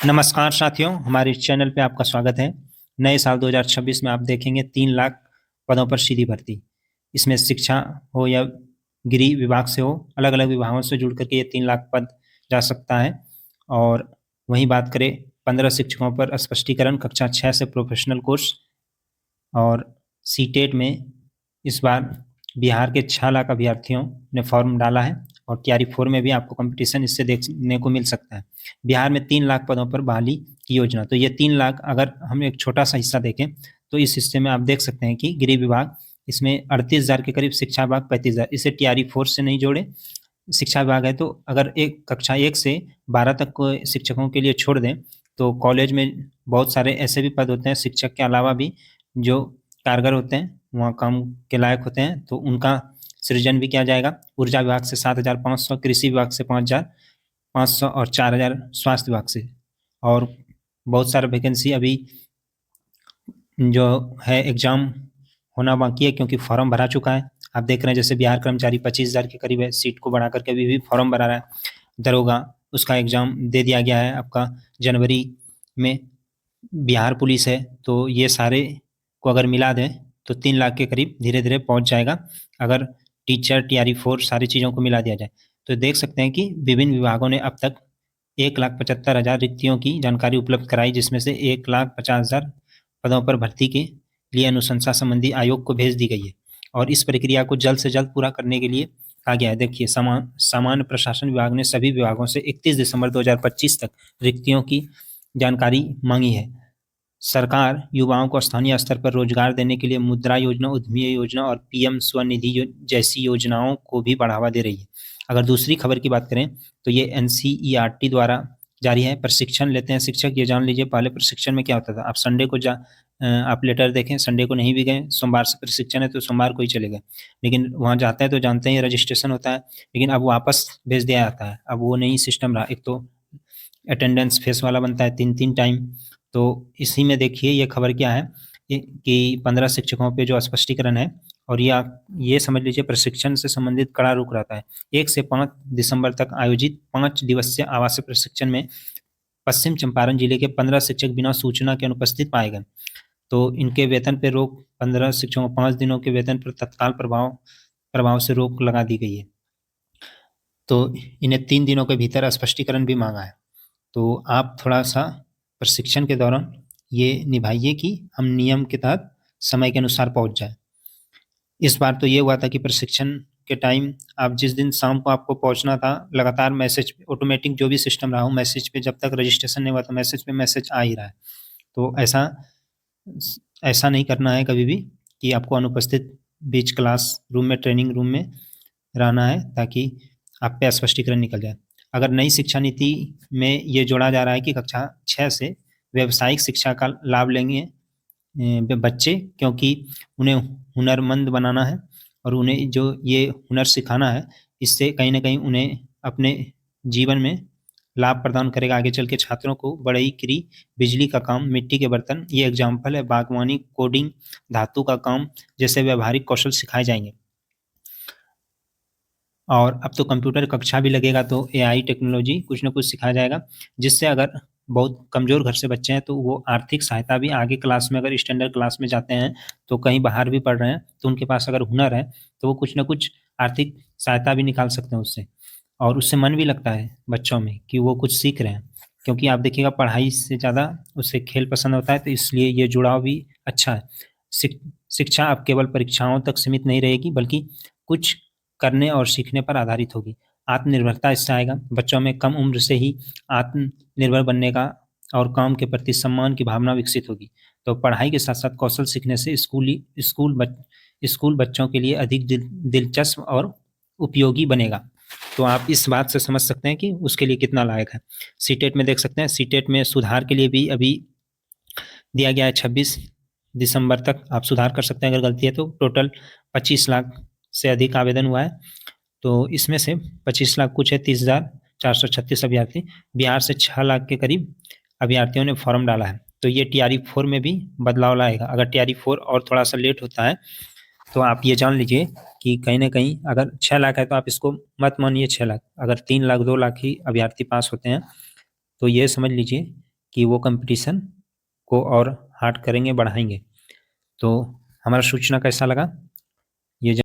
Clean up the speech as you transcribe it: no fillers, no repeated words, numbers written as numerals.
नमस्कार साथियों, हमारे इस चैनल पे आपका स्वागत है। नए साल 2026 में आप देखेंगे 3 लाख पदों पर सीधी भर्ती। इसमें शिक्षा हो या गृह विभाग से हो, अलग-अलग विभागों से जुड़ करके ये 3 लाख पद जा सकता है। और वहीं बात करें 15 शिक्षकों पर स्पष्टीकरण, कक्षा 6 से प्रोफेशनल कोर्स। और सीटेट में इस बार बिहार के 6 लाख अभ्यर्थियों ने फॉर्म डाला है और तैयारी 4 में भी आपको कंपटीशन इससे देखने को मिल सकता है। बिहार में 3 लाख पदों पर बहाली की योजना। तो ये 3 लाख अगर हम एक छोटा-सा हिस्सा देखें, तो इस हिस्से में आप देख सकते हैं कि गृह विभाग इसमें 38,000 के करीब, शिक्षा विभाग 35,000। इसे तैयारी 4 से नहीं जोड़े। शिक्षा विभाग है तो अगर एक कक्षा 1 से 12 तक को शिक्षकों के लिए छोड़ दें, तो कॉलेज में बहुत सारे ऐसे भी पद होते हैं शिक्षक के अलावा भी जो कारगर होते हैं, वहाँ काम के लायक होते हैं, तो उनका सृजन भी किया जाएगा। ऊर्जा विभाग से 7,500, कृषि विभाग से 5,500 और 4,000 स्वास्थ्य विभाग से। और बहुत सारे वैकेंसी अभी जो है एग्जाम होना बाकी है, क्योंकि फॉर्म भरा चुका है। आप देख रहे हैं जैसे बिहार कर्मचारी 25,000 के करीब है, सीट को बढ़ा करके अभी भी फॉर्म भरा रहा है। दरोगा, उसका एग्जाम दे दिया गया है आपका जनवरी में। बिहार पुलिस है, तो ये सारे को अगर मिला दें तो 3 लाख के करीब धीरे-धीरे पहुंच जाएगा, अगर टीचर, टीआरई 4 सारी चीज़ों को मिला दिया जाए। तो देख सकते हैं कि विभिन्न विभागों ने अब तक 1,75,000 रिक्तियों की जानकारी उपलब्ध कराई, जिसमें से 1,50,000 पदों पर भर्ती के लिए अनुशंसा संबंधी आयोग को भेज दी गई है और इस प्रक्रिया को जल्द से जल्द पूरा करने के लिए कहा गया है। देखिए, सामान्य प्रशासन विभाग ने सभी विभागों से 31 दिसंबर 2025 तक रिक्तियों की जानकारी मांगी है। सरकार युवाओं को स्थानीय स्तर पर रोजगार देने के लिए मुद्रा योजना, उद्यमी योजना और पीएम स्वनिधि जैसी योजनाओं को भी बढ़ावा दे रही है। अगर दूसरी खबर की बात करें तो ये एनसीईआरटी द्वारा जारी है। प्रशिक्षण लेते हैं शिक्षक, ये जान लीजिए पहले प्रशिक्षण में क्या होता था। आप संडे को आप लेटर देखें, संडे को नहीं भी गए, सोमवार से प्रशिक्षण है तो सोमवार को ही चले गए, लेकिन वहाँ जाते हैं तो जानते हैं रजिस्ट्रेशन होता है, लेकिन अब वापस भेज दिया जाता है। अब वो नहीं सिस्टम रहा। एक तो अटेंडेंस फेस वाला बनता है 3-3 टाइम। तो इसी में देखिए ये खबर क्या है कि 15 शिक्षकों पे जो स्पष्टीकरण है, और ये समझ लीजिए प्रशिक्षण से संबंधित कड़ा रुख रहता है। 1 से 5 दिसंबर तक आयोजित 5 दिवसीय आवासीय प्रशिक्षण में पश्चिम चंपारण जिले के 15 शिक्षक बिना सूचना के अनुपस्थित पाए गए, तो इनके वेतन पे रोक। 15 शिक्षकों को 5 दिनों के वेतन पर तत्काल प्रभाव से रोक लगा दी गई है। तो इन्हें 3 दिनों के भीतर स्पष्टीकरण भी मांगा है। तो आप थोड़ा-सा प्रशिक्षण के दौरान ये निभाइए कि हम नियम के तहत समय के अनुसार पहुँच जाएँ। इस बार तो ये हुआ था कि प्रशिक्षण के टाइम आप जिस दिन शाम को आपको पहुँचना था, लगातार मैसेज ऑटोमेटिक जो भी सिस्टम रहा हो, मैसेज पे जब तक रजिस्ट्रेशन नहीं हुआ था, मैसेज पे मैसेज आ ही रहा है। तो ऐसा नहीं करना है कभी भी कि आपको अनुपस्थित बीच क्लास रूम में, ट्रेनिंग रूम में रहना है, ताकि आप पे स्पष्टीकरण निकल जाए। अगर नई शिक्षा नीति में ये जोड़ा जा रहा है कि कक्षा 6 से व्यावसायिक शिक्षा का लाभ लेंगे बच्चे, क्योंकि उन्हें हुनरमंद बनाना है और उन्हें जो ये हुनर सिखाना है, इससे कहीं न कहीं उन्हें अपने जीवन में लाभ प्रदान करेगा। आगे चल के छात्रों को बढ़ई-क्री, बिजली का काम, मिट्टी के बर्तन, ये एग्ज़ाम्पल है, बागवानी, कोडिंग, धातु का काम जैसे व्यावहारिक कौशल सिखाए जाएँगे। और अब तो कंप्यूटर कक्षा भी लगेगा, तो एआई टेक्नोलॉजी कुछ न कुछ सिखाया जाएगा, जिससे अगर बहुत कमज़ोर घर से बच्चे हैं तो वो आर्थिक सहायता भी आगे क्लास में, अगर स्टैंडर्ड क्लास में जाते हैं, तो कहीं बाहर भी पढ़ रहे हैं, तो उनके पास अगर हुनर है, तो वो कुछ न कुछ आर्थिक सहायता भी निकाल सकते हैं उससे। और उससे मन भी लगता है बच्चों में कि वो कुछ सीख रहे हैं, क्योंकि आप देखिएगा पढ़ाई से ज़्यादा उसे खेल पसंद होता है, तो इसलिए ये जुड़ाव भी अच्छा है। शिक्षा अब केवल परीक्षाओं तक सीमित नहीं रहेगी, बल्कि कुछ करने और सीखने पर आधारित होगी। आत्मनिर्भरता इससे आएगा, बच्चों में कम उम्र से ही आत्मनिर्भर बनने का और काम के प्रति सम्मान की भावना विकसित होगी। तो पढ़ाई के साथ-साथ कौशल सीखने से स्कूल बच्चों के लिए अधिक दिलचस्प और उपयोगी बनेगा। तो आप इस बात से समझ सकते हैं कि उसके लिए कितना लायक है। सीटेट में देख सकते हैं, सीटेट में सुधार के लिए भी अभी दिया गया है 26 दिसंबर तक आप सुधार कर सकते हैं अगर गलती है तो। टोटल 25 लाख से अधिक आवेदन हुआ है, तो इसमें से 25 लाख कुछ है 30,436 अभ्यर्थी। बिहार से 6 लाख के करीब अभ्यर्थियों ने फॉर्म डाला है, तो ये टीआरई 4 में भी बदलाव लाएगा। अगर टीआरई 4 और थोड़ा-सा लेट होता है, तो आप ये जान लीजिए कि कहीं न कहीं अगर 6 लाख है तो आप इसको मत मानिए 6 लाख, अगर 3 लाख 2 लाख ही अभ्यर्थी पास होते हैं, तो ये समझ लीजिए कि वो कंपटीशन को और हार्ड करेंगे, बढ़ाएंगे। तो हमारा सूचना कैसा लगा?